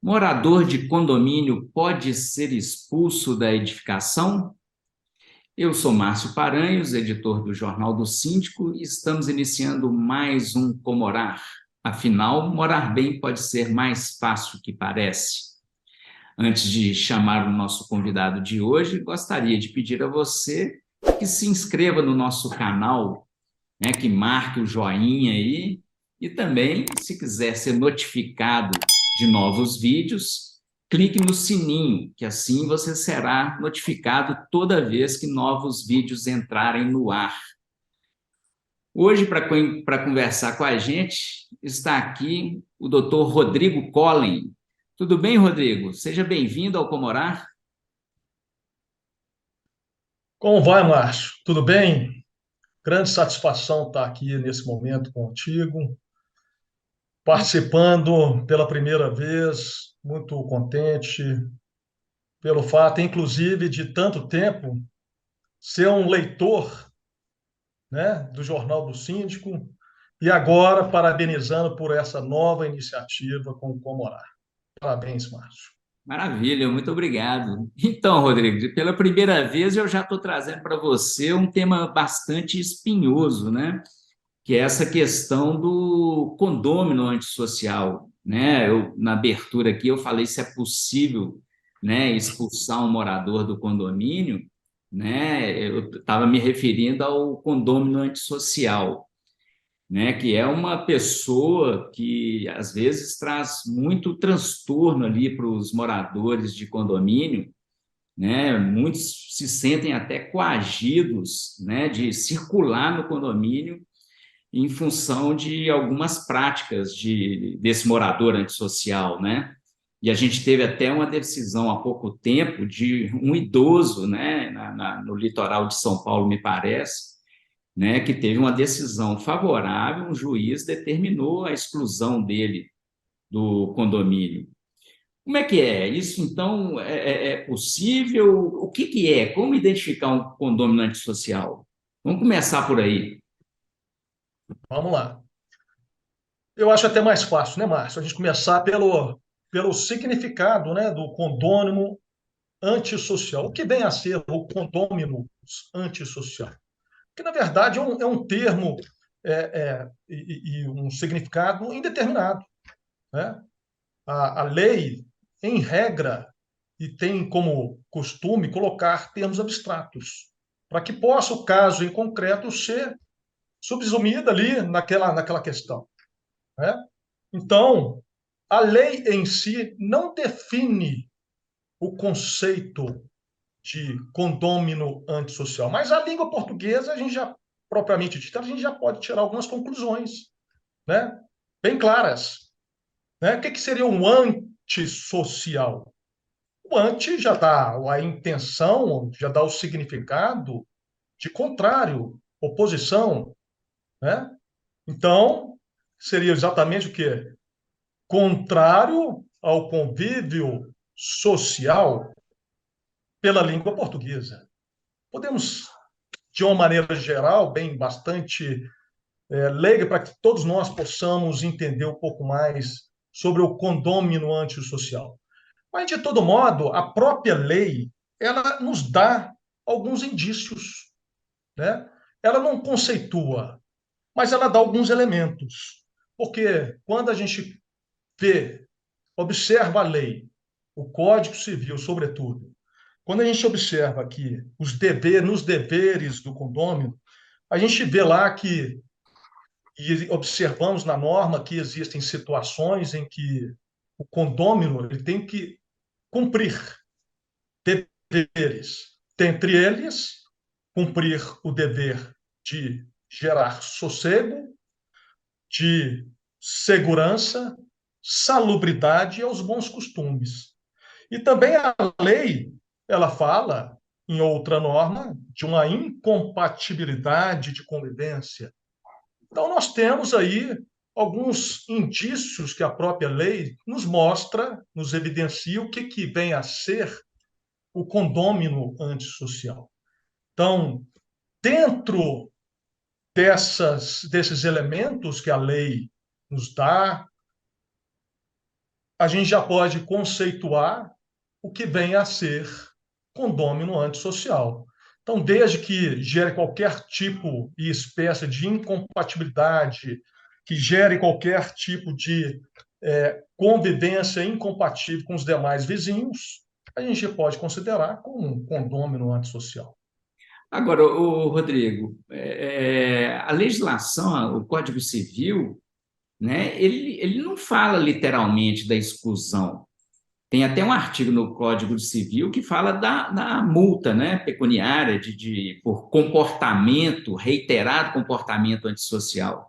Morador de condomínio pode ser expulso da edificação? Eu sou Márcio Paranhos, editor do Jornal do Síndico, e estamos iniciando mais um Comorar. Afinal, morar bem pode ser mais fácil que parece. Antes de chamar o nosso convidado de hoje, gostaria de pedir a você que se inscreva no nosso canal, né, que marque o joinha aí, e também, se quiser ser notificado de novos vídeos, clique no sininho, que assim você será notificado toda vez que novos vídeos entrarem no ar. Hoje, para conversar com a gente, está aqui o Dr. Rodrigo Collen. Tudo bem, Rodrigo? Seja bem-vindo ao Comorar. Como vai, Márcio? Tudo bem? Grande satisfação estar aqui nesse momento contigo, participando pela primeira vez, muito contente pelo fato, inclusive, de tanto tempo ser um leitor, né, do Jornal do Síndico e agora parabenizando por essa nova iniciativa com o Comorar. Parabéns, Márcio. Maravilha, muito obrigado. Então, Rodrigo, pela primeira vez eu já estou trazendo para você um tema bastante espinhoso, né? Que é essa questão do condômino antissocial, né? Na abertura aqui eu falei se é possível, né, expulsar um morador do condomínio, né? Eu estava me referindo ao condômino antissocial, né, que é uma pessoa que às vezes traz muito transtorno ali para os moradores de condomínio, né? Muitos se sentem até coagidos, né, de circular no condomínio em função de algumas práticas desse morador antissocial, né? E a gente teve até uma decisão há pouco tempo de um idoso, né, no litoral de São Paulo, me parece, né, que teve uma decisão favorável, um juiz determinou a exclusão dele do condomínio. Como é que é? Isso, então, é possível? O que é? Como identificar um condomínio antissocial? Vamos começar por aí. Vamos lá. Eu acho até mais fácil, né, Márcio? A gente começar pelo significado, né, do condômino antissocial. O que vem a ser o condômino antissocial? Que, na verdade, é um termo e um significado indeterminado. Né? A lei, em regra, e tem como costume colocar termos abstratos, para que possa o caso em concreto ser subsumido ali naquela questão. Né? Então, a lei em si não define o conceito de condômino antissocial. Mas a língua portuguesa, a gente já, propriamente dita, a gente já pode tirar algumas conclusões, né? Bem claras. Né? O que seria um antissocial? O anti já dá a intenção, já dá o significado de contrário, oposição. Né? Então, seria exatamente o quê? Contrário ao convívio social pela língua portuguesa. Podemos de uma maneira geral, bem bastante leiga, para que todos nós possamos entender um pouco mais sobre o condômino antissocial. Mas, de todo modo, a própria lei, ela nos dá alguns indícios. Né? Ela não conceitua, mas ela dá alguns elementos. Porque quando a gente vê, observa a lei, o Código Civil, sobretudo, quando a gente observa aqui nos deveres do condômino, a gente vê lá que, e observamos na norma que existem situações em que o condômino ele tem que cumprir deveres. Dentre eles, cumprir o dever de gerar sossego, de segurança, salubridade e aos bons costumes. E também a lei, ela fala, em outra norma, de uma incompatibilidade de convivência. Então, nós temos aí alguns indícios que a própria lei nos mostra, nos evidencia o que vem a ser o condômino antissocial. Então, dentro desses elementos que a lei nos dá, a gente já pode conceituar o que vem a ser condômino antissocial. Então, desde que gere qualquer tipo e espécie de incompatibilidade, que gere qualquer tipo de convivência incompatível com os demais vizinhos, a gente pode considerar como um condômino antissocial. Agora, o Rodrigo, a legislação, o Código Civil, né, ele não fala literalmente da exclusão. Tem até um artigo no Código Civil que fala da multa, né, pecuniária por comportamento, reiterado comportamento antissocial,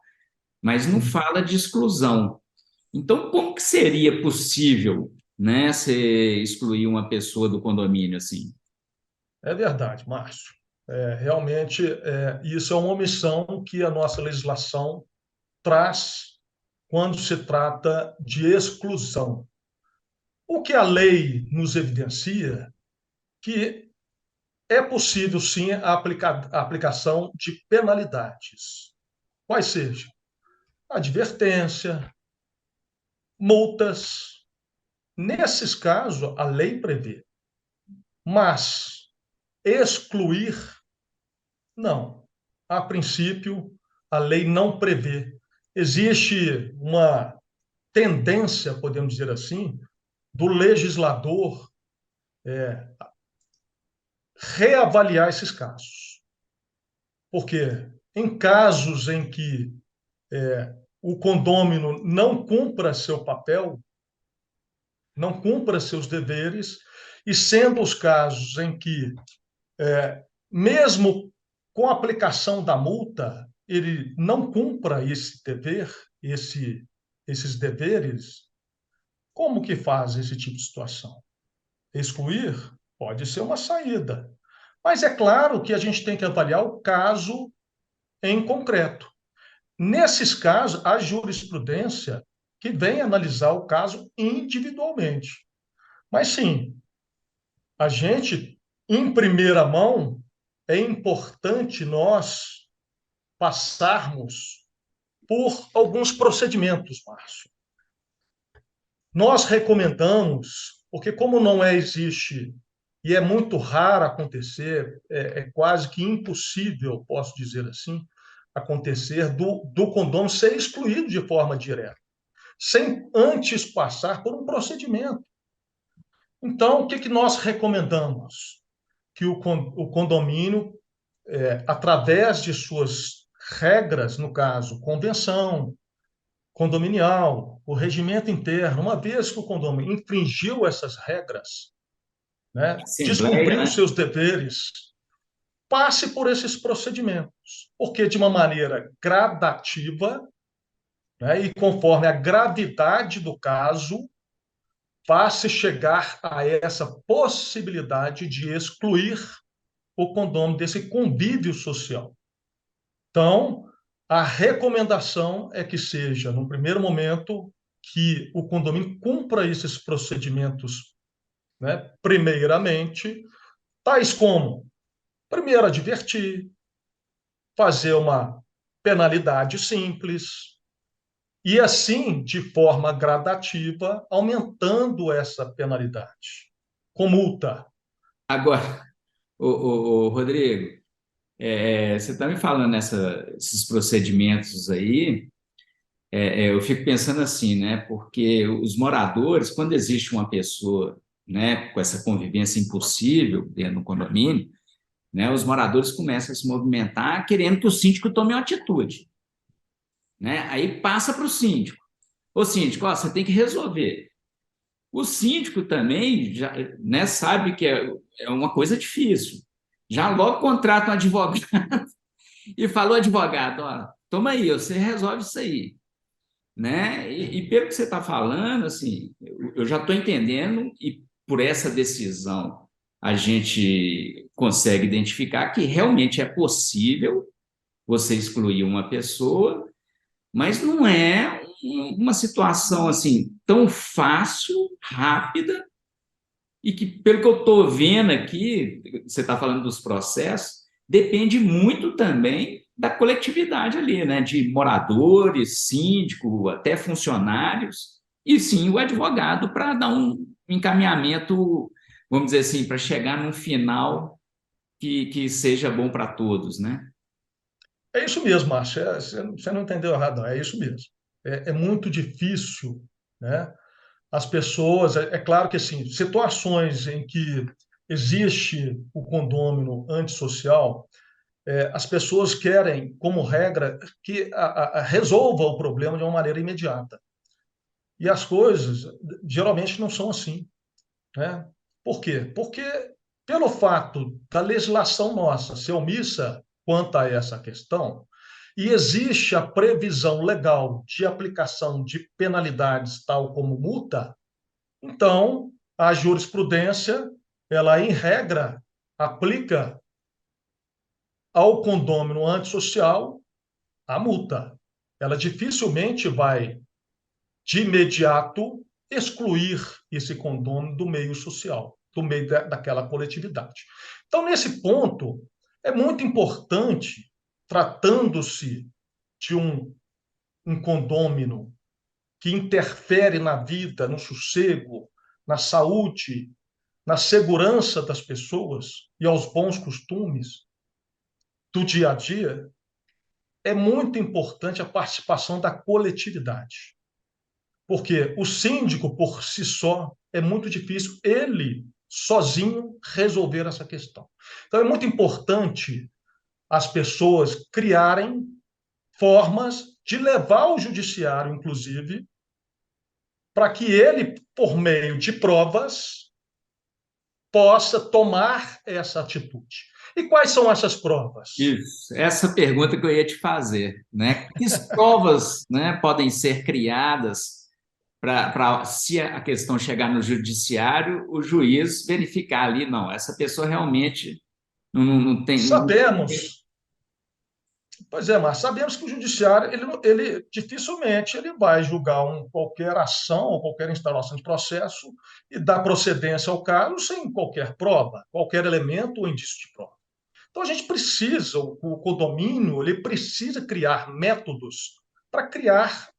mas não Sim, fala de exclusão. Então, como que seria possível, né, você excluir uma pessoa do condomínio assim? é verdade, Márcio. Realmente, isso é uma omissão que a nossa legislação traz quando se trata de exclusão. O que a lei nos evidencia que é possível, sim, a aplicação de penalidades, quais sejam advertência, multas. Nesses casos, a lei prevê, mas excluir, não. A princípio, a lei não prevê. Existe uma tendência, podemos dizer assim, do legislador reavaliar esses casos. Porque em casos em que o condômino não cumpra seu papel, não cumpra seus deveres, e sendo os casos em que, mesmo com a aplicação da multa, ele não cumpra esse dever, esses deveres, como que faz esse tipo de situação? Excluir pode ser uma saída. Mas é claro que a gente tem que avaliar o caso em concreto. Nesses casos, a jurisprudência que vem analisar o caso individualmente. Mas sim, a gente, em primeira mão, é importante nós passarmos por alguns procedimentos, Márcio. Nós recomendamos, porque como não existe e é muito raro acontecer, quase que impossível, posso dizer assim, acontecer do condômino ser excluído de forma direta, sem antes passar por um procedimento. Então, o que, que nós recomendamos? Que o condomínio, através de suas regras, no caso, convenção condominial, o regimento interno, uma vez que o condomínio infringiu essas regras, né, Assembleia, descumpriu né? seus deveres, passe por esses procedimentos, porque de uma maneira gradativa, né, e conforme a gravidade do caso, vai-se chegar a essa possibilidade de excluir o condômino desse convívio social. Então, a recomendação é que seja, no primeiro momento, que o condomínio cumpra esses procedimentos, né, primeiramente, tais como, primeiro, advertir, fazer uma penalidade simples, e assim, de forma gradativa, aumentando essa penalidade, com multa. Agora, o Rodrigo, você está me falando esses procedimentos aí, eu fico pensando assim, né? Porque os moradores, quando existe uma pessoa, né, com essa convivência impossível dentro do condomínio, né, os moradores começam a se movimentar querendo que o síndico tome uma atitude, né? Aí passa para o síndico. Ô síndico, ó, você tem que resolver. O síndico também já, né, sabe que é uma coisa difícil. Já logo contrata um advogado e falou, advogado, ó, toma aí, você resolve isso aí, né? E pelo que você está falando, assim, eu já estou entendendo e por essa decisão a gente consegue identificar que realmente é possível você excluir uma pessoa, mas não é uma situação assim tão fácil, rápida e que, pelo que eu estou vendo aqui, você está falando dos processos, depende muito também da coletividade ali, né? De moradores, síndico, até funcionários. e sim o advogado para dar um encaminhamento, vamos dizer assim, para chegar num final que seja bom para todos, né? É isso mesmo, Márcio. Você não entendeu errado, não. É isso mesmo. É muito difícil, né? As pessoas, é claro que assim, situações em que existe o condômino antissocial, as pessoas querem, como regra, que resolva o problema de uma maneira imediata. E as coisas geralmente não são assim, né? Por quê? Porque pelo fato da legislação nossa ser omissa quanto a essa questão, e existe a previsão legal de aplicação de penalidades tal como multa, então a jurisprudência, ela em regra aplica ao condômino antissocial a multa. Ela dificilmente vai de imediato excluir esse condômino do meio social, do meio daquela coletividade. Então, nesse ponto, é muito importante, tratando-se de um condômino que interfere na vida, no sossego, na saúde, na segurança das pessoas e aos bons costumes do dia a dia, é muito importante a participação da coletividade. Porque o síndico, por si só, é muito difícil ele, sozinho, resolver essa questão. Então, é muito importante as pessoas criarem formas de levar ao judiciário, inclusive, para que ele, por meio de provas, possa tomar essa atitude. E quais são essas provas? Isso, essa pergunta que eu ia te fazer, né? Que provas, né, podem ser criadas para, se a questão chegar no judiciário, o juiz verificar ali, não, essa pessoa realmente não tem. Sabemos, pois é, mas sabemos que o judiciário, ele dificilmente ele vai julgar qualquer ação ou qualquer instauração de processo e dar procedência ao caso sem qualquer prova, qualquer elemento ou indício de prova. Então a gente precisa, o condomínio, ele precisa criar métodos para criar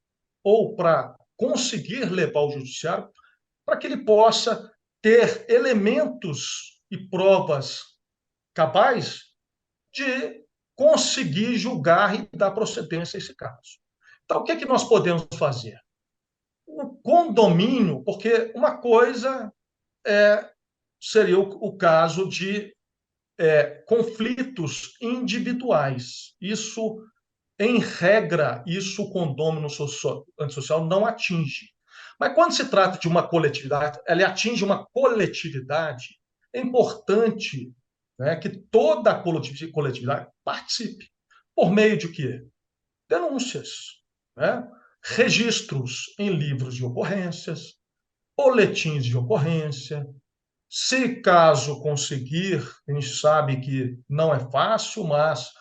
ou para conseguir levar ao judiciário para que ele possa ter elementos e provas cabais de conseguir julgar e dar procedência a esse caso. Então, o que é que nós podemos fazer? O condomínio, porque uma coisa seria o caso de conflitos individuais. Isso, em regra, isso o condômino antissocial não atinge. Mas quando se trata de uma coletividade, ela atinge uma coletividade, é importante, né, que toda a coletividade participe. Por meio de quê? Denúncias, né? Registros em livros de ocorrências, boletins de ocorrência. Se caso conseguir, a gente sabe que não é fácil, mas,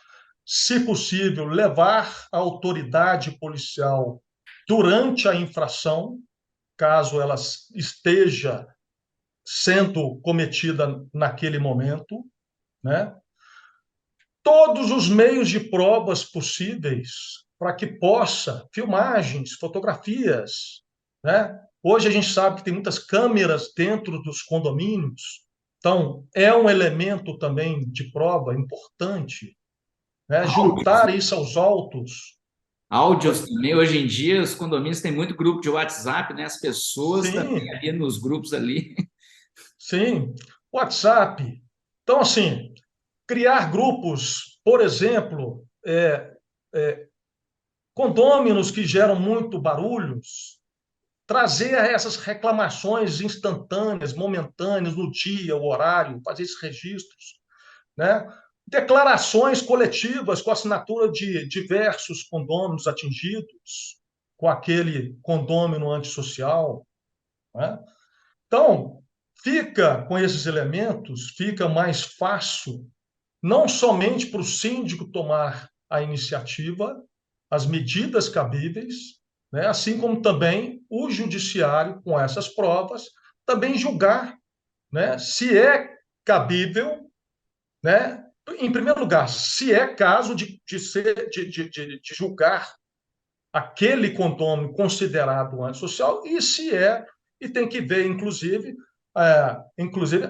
se possível, levar a autoridade policial durante a infração, caso ela esteja sendo cometida naquele momento, né? Todos os meios de provas possíveis para que possa, filmagens, fotografias, né? Hoje a gente sabe que tem muitas câmeras dentro dos condomínios, então é um elemento também de prova importante, né? Áudios, Juntar isso aos autos. áudios Oi? também, hoje em dia, os condomínios têm muito grupo de WhatsApp, né? As pessoas também Sim, ali nos grupos ali. sim. WhatsApp. Então, assim, criar grupos, por exemplo, condôminos que geram muito barulhos, trazer essas reclamações instantâneas, momentâneas, no dia, o horário, fazer esses registros, né? Declarações coletivas com assinatura de diversos condôminos atingidos, com aquele condômino antissocial, né? Então, fica com esses elementos, fica mais fácil, não somente para o síndico tomar a iniciativa, as medidas cabíveis, né? Assim como também o judiciário, com essas provas, também julgar, né? Se é cabível, né? Em primeiro lugar, se é caso de julgar aquele condomínio considerado antissocial e se é, e tem que ver, inclusive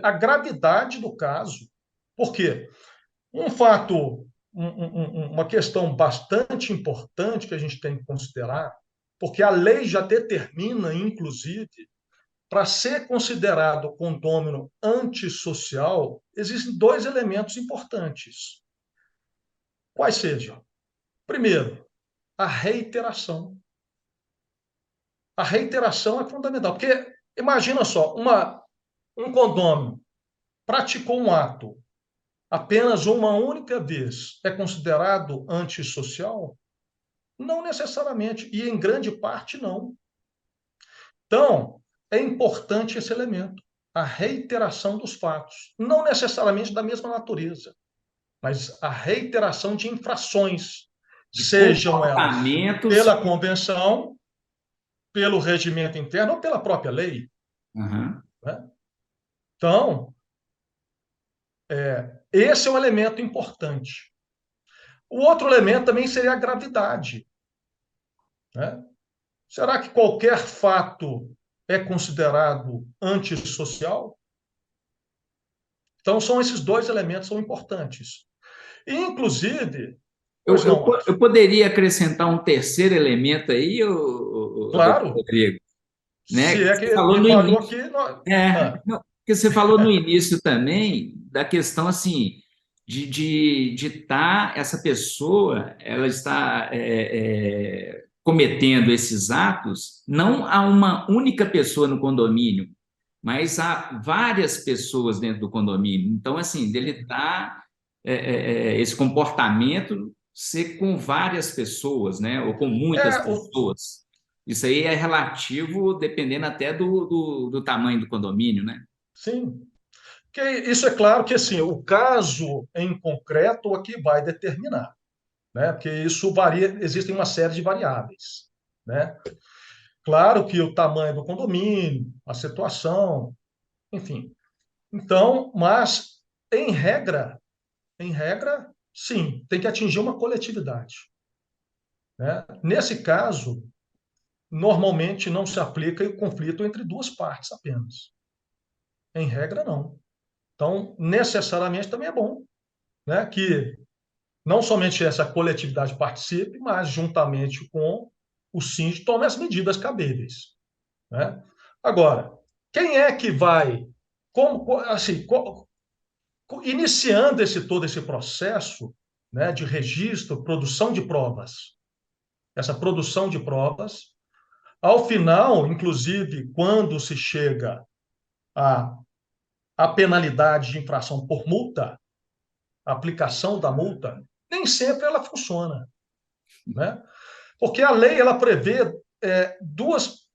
a gravidade do caso. Por quê? Um fato, uma questão bastante importante que a gente tem que considerar, porque a lei já determina, inclusive, para ser considerado condômino antissocial, existem dois elementos importantes. Quais sejam? Primeiro, a reiteração. A reiteração é fundamental, porque imagina só, um condômino praticou um ato apenas uma única vez, é considerado antissocial? Não necessariamente, e em grande parte não. Então, é importante esse elemento, a reiteração dos fatos, não necessariamente da mesma natureza, mas a reiteração de infrações, De sejam elas comportamentos. pela convenção, pelo regimento interno ou pela própria lei. Aham. Né? Então, esse é um elemento importante. O outro elemento também seria a gravidade. Né? Será que qualquer fato é considerado antissocial? Então, são esses dois elementos que são importantes. E, inclusive, Eu, pois eu, não, po- Márcio? eu poderia acrescentar um terceiro elemento aí, doutor Claro, Rodrigo, né? se Que é você que falou me no falhou início. aqui. É, Ah, não, porque você falou no início também da questão assim de estar essa pessoa, ela está cometendo esses atos não a uma única pessoa no condomínio, mas a várias pessoas dentro do condomínio. Então, assim, dele dar esse comportamento ser com várias pessoas, né? Ou com muitas é, pessoas. Isso aí é relativo, dependendo até do tamanho do condomínio, né? sim. Que isso é claro que assim, o caso em concreto aqui vai determinar, né? Porque isso varia, existem uma série de variáveis, né? Claro que o tamanho do condomínio, a situação, enfim. Então, mas em regra, sim, tem que atingir uma coletividade, né? Nesse caso, normalmente não se aplica o conflito entre duas partes apenas. Em regra, não. Então, necessariamente também é bom, né, que não somente essa coletividade participe, mas juntamente com o síndico tome as medidas cabíveis, né? Agora, quem é que vai, como assim, iniciando todo esse processo, né, de registro, produção de provas, essa produção de provas, ao final, inclusive, quando se chega à, à penalidade de infração por multa, a aplicação da multa, nem sempre ela funciona, né? Porque a lei ela prevê duas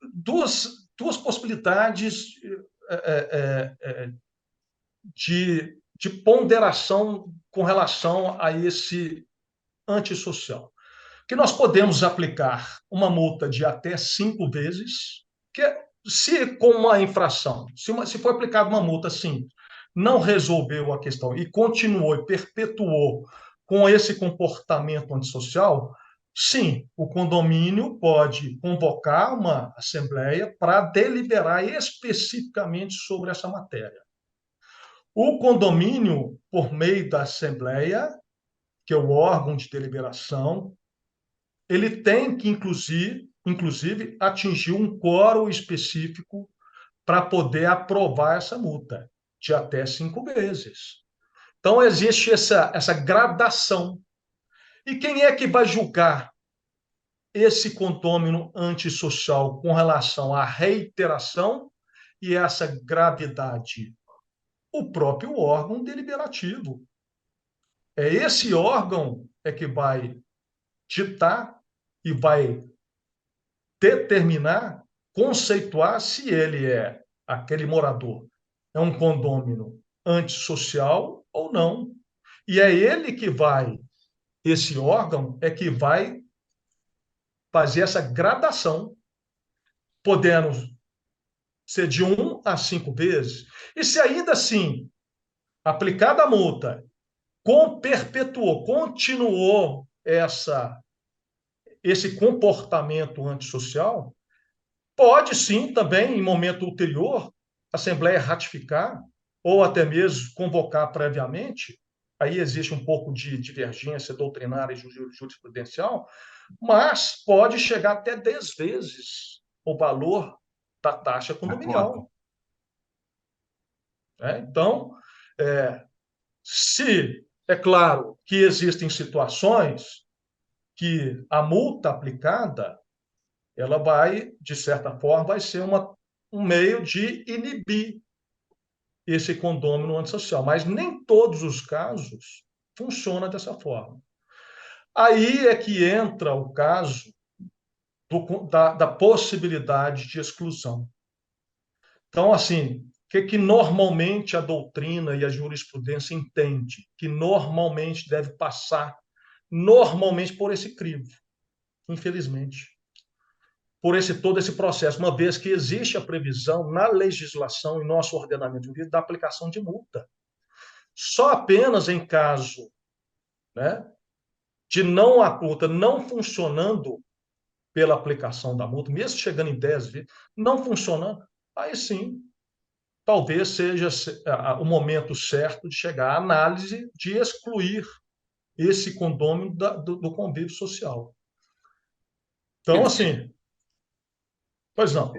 possibilidades de ponderação com relação a esse antissocial. Que nós podemos aplicar uma multa de até 5 vezes, que se com uma infração, se for aplicada uma multa assim, não resolveu a questão e continuou e perpetuou com esse comportamento antissocial, sim, o condomínio pode convocar uma assembleia para deliberar especificamente sobre essa matéria. O condomínio, por meio da assembleia, que é o órgão de deliberação, ele tem que, inclusive, atingir um quórum específico para poder aprovar essa multa, de até 5 vezes. Então, existe essa gradação. E quem é que vai julgar esse condômino antissocial com relação à reiteração e essa gravidade? O próprio órgão deliberativo. É esse órgão que vai ditar e vai determinar, conceituar se ele aquele morador, é um condômino antissocial ou não. E é ele que vai, esse órgão é que vai fazer essa gradação, podendo ser de 1 a 5 vezes. E se ainda assim, aplicada a multa, perpetuou, continuou esse comportamento antissocial, pode sim também, em momento ulterior, a Assembleia ratificar ou até mesmo convocar previamente. Aí existe um pouco de divergência doutrinária e jurisprudencial, mas pode chegar até 10 vezes o valor da taxa A cota. condominial. Né? Então, é, se é claro que existem situações que a multa aplicada, ela vai, de certa forma, vai ser um meio de inibir esse condômino antissocial, mas nem todos os casos funciona dessa forma. Aí é que entra o caso da possibilidade de exclusão. Então, assim, o que normalmente a doutrina e a jurisprudência entende? Que normalmente deve passar, normalmente por esse crivo, infelizmente, por todo esse processo, uma vez que existe a previsão na legislação e nosso ordenamento jurídico da aplicação de multa. Só apenas em caso, né, de não a multa não funcionando pela aplicação da multa, mesmo chegando em 10 vezes, não funcionando, aí sim, talvez seja o momento certo de chegar à análise de excluir esse condômino do convívio social. Quer Então, dizer, assim, pois não.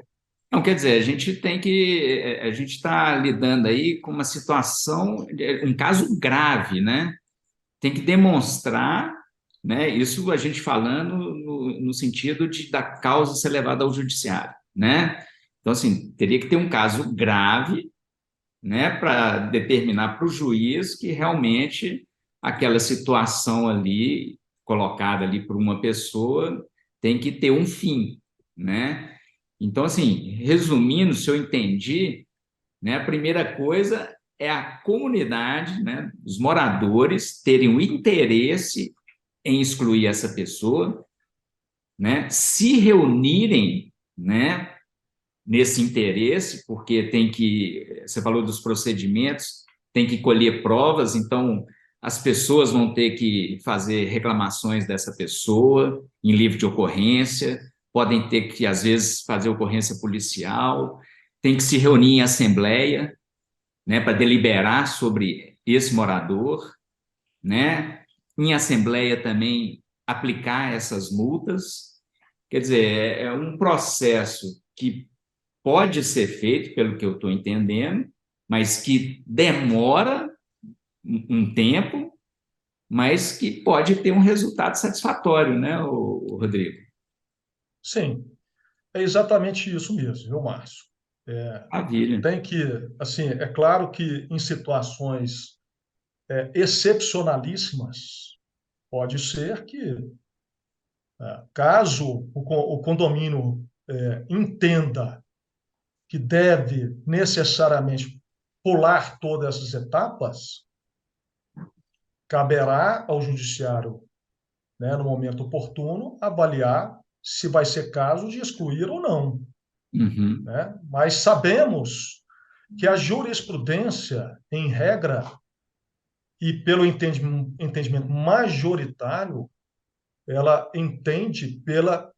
não, quer dizer, a gente tem que, a gente está lidando aí com uma situação, um caso grave, né? Tem que demonstrar, né? Isso a gente falando no sentido da causa ser levada ao judiciário, né? Então, assim, teria que ter um caso grave, né, para determinar para o juiz que realmente aquela situação ali, colocada ali por uma pessoa, tem que ter um fim, né? Então, assim, resumindo, se eu entendi, né, a primeira coisa é a comunidade, né, os moradores terem o interesse em excluir essa pessoa, né, se reunirem, né, nesse interesse, porque tem que, você falou dos procedimentos, tem que colher provas, então as pessoas vão ter que fazer reclamações dessa pessoa em livro de ocorrência, podem ter que, às vezes, fazer ocorrência policial, tem que se reunir em assembleia, né, para deliberar sobre esse morador, né, em assembleia também aplicar essas multas. Quer dizer, é um processo que pode ser feito, pelo que eu estou entendendo, mas que demora um tempo, mas que pode ter um resultado satisfatório, né, Rodrigo? Sim, é exatamente isso mesmo, viu, Márcio? Maravilha. Tem que, assim, é claro que em situações excepcionalíssimas, pode ser que, caso o condomínio entenda que deve necessariamente pular todas essas etapas, caberá ao judiciário, né, no momento oportuno, avaliar se vai ser caso de excluir ou não. Uhum. Né? Mas sabemos que a jurisprudência, em regra, e pelo entendimento majoritário, ela entende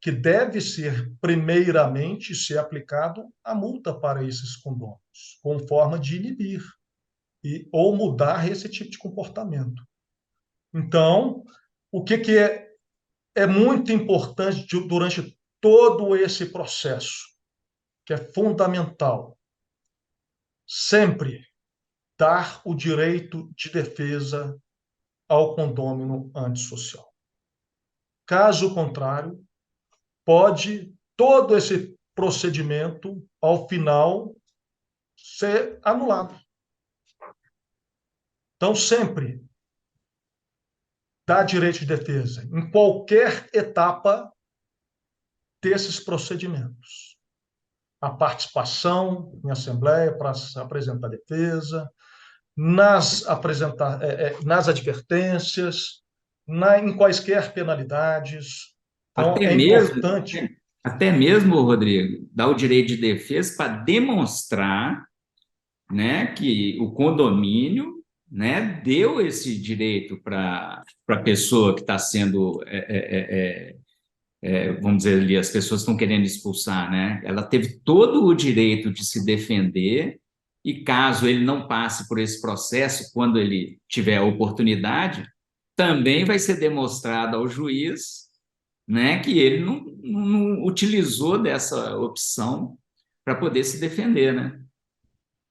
que deve ser, primeiramente, ser aplicado a multa para esses condôminos, como forma de inibir ou mudar esse tipo de comportamento. Então, o que é muito importante durante todo esse processo, que é fundamental, sempre dar o direito de defesa ao condômino antissocial. Caso contrário, pode todo esse procedimento, ao final, ser anulado. Então, sempre dá direito de defesa, em qualquer etapa desses procedimentos. A participação em assembleia para apresentar defesa, nas advertências, em quaisquer penalidades. Então, Até é mesmo, importante. até mesmo, Rodrigo, dá o direito de defesa para demonstrar, né, que o condomínio, né, deu esse direito para a pessoa que está sendo vamos dizer ali, as pessoas estão querendo expulsar, né? Ela teve todo o direito de se defender e caso ele não passe por esse processo, quando ele tiver a oportunidade, também vai ser demonstrado ao juiz, né, que ele não utilizou dessa opção para poder se defender, né?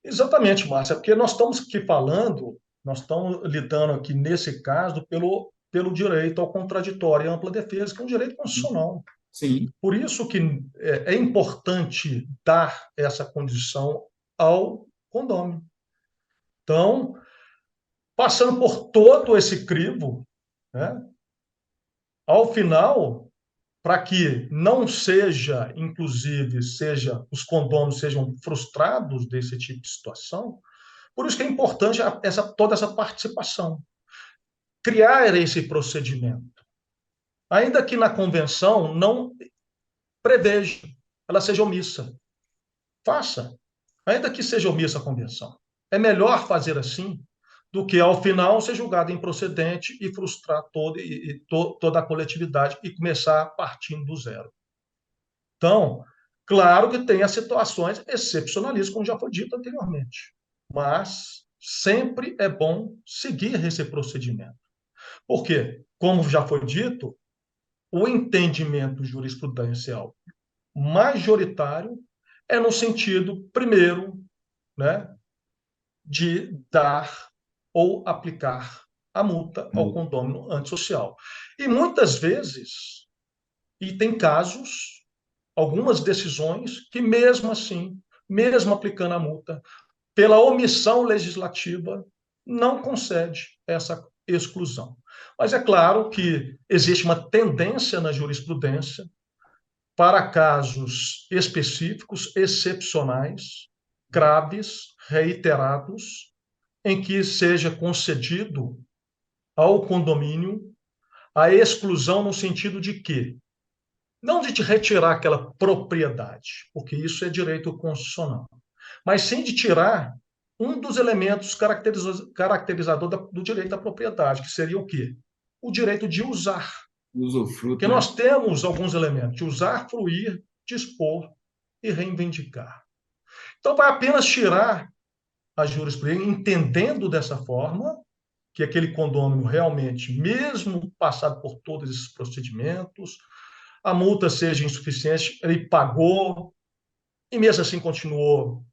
Exatamente, Márcia, porque nós estamos aqui falando, nós estamos lidando aqui nesse caso pelo direito ao contraditório e ampla defesa, que é um direito constitucional. Sim. Por isso que é importante dar essa condição ao condômino. Então, passando por todo esse crivo, né, ao final, para que não seja, inclusive, os condôminos sejam frustrados desse tipo de situação, por isso que é importante toda essa participação, criar esse procedimento. Ainda que na convenção não preveja, ela seja omissa. Faça, ainda que seja omissa a convenção. É melhor fazer assim do que, ao final, ser julgado improcedente e frustrar toda a coletividade e começar partindo do zero. Então, claro que tem as situações excepcionalistas, como já foi dito anteriormente, mas sempre é bom seguir esse procedimento. Porque, como já foi dito, o entendimento jurisprudencial majoritário é no sentido, primeiro, né, de dar ou aplicar a multa ao condômino antissocial. E muitas vezes, e tem casos, algumas decisões que mesmo assim, mesmo aplicando a multa, pela omissão legislativa, não concede essa exclusão. Mas é claro que existe uma tendência na jurisprudência para casos específicos, excepcionais, graves, reiterados, em que seja concedido ao condomínio a exclusão no sentido de que, não de retirar aquela propriedade, porque isso é direito constitucional, mas sim de tirar um dos elementos caracterizador do direito à propriedade, que seria o quê? O direito de usar. Usufruto, Porque né? nós temos alguns elementos de usar, fruir, dispor e reivindicar. Então, vai apenas tirar a jurisprudência, entendendo dessa forma que aquele condômino realmente, mesmo passado por todos esses procedimentos, a multa seja insuficiente, ele pagou e mesmo assim continuou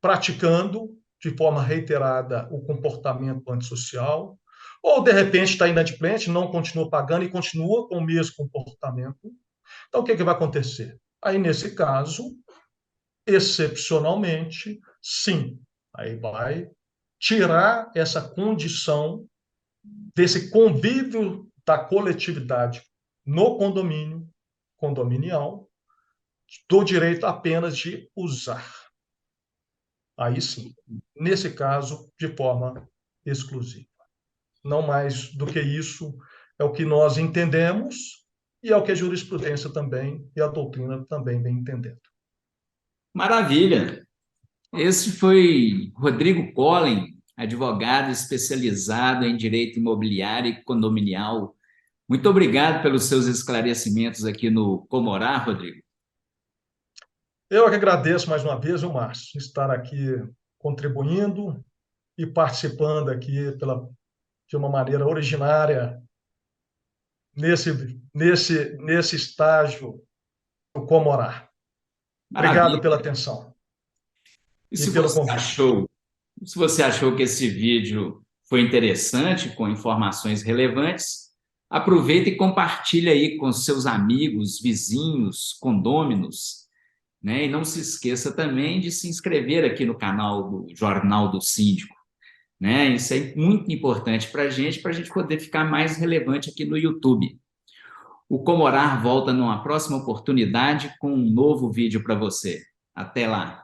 praticando de forma reiterada o comportamento antissocial, ou de repente está inadimplente, não continua pagando e continua com o mesmo comportamento. Então, o que vai acontecer? Aí, nesse caso, excepcionalmente, sim, aí vai tirar essa condição desse convívio da coletividade no condomínio condominial do direito apenas de usar. Aí sim, nesse caso, de forma exclusiva. Não mais do que isso é o que nós entendemos e é o que a jurisprudência também e a doutrina também vem entendendo. Maravilha! Esse foi Rodrigo Collen, advogado especializado em direito imobiliário e condominial. Muito obrigado pelos seus esclarecimentos aqui no Comorá, Rodrigo. Eu que agradeço mais uma vez, o Márcio, estar aqui contribuindo e participando aqui de uma maneira originária nesse estágio do Comorá. Obrigado Maravilha. pela atenção E e pelo convite. se você achou que esse vídeo foi interessante, com informações relevantes, aproveita e compartilha aí com seus amigos, vizinhos, condôminos, né? E não se esqueça também de se inscrever aqui no canal do Jornal do Síndico, né? Isso é muito importante para a gente poder ficar mais relevante aqui no YouTube. O Comorar volta numa próxima oportunidade com um novo vídeo para você. Até lá!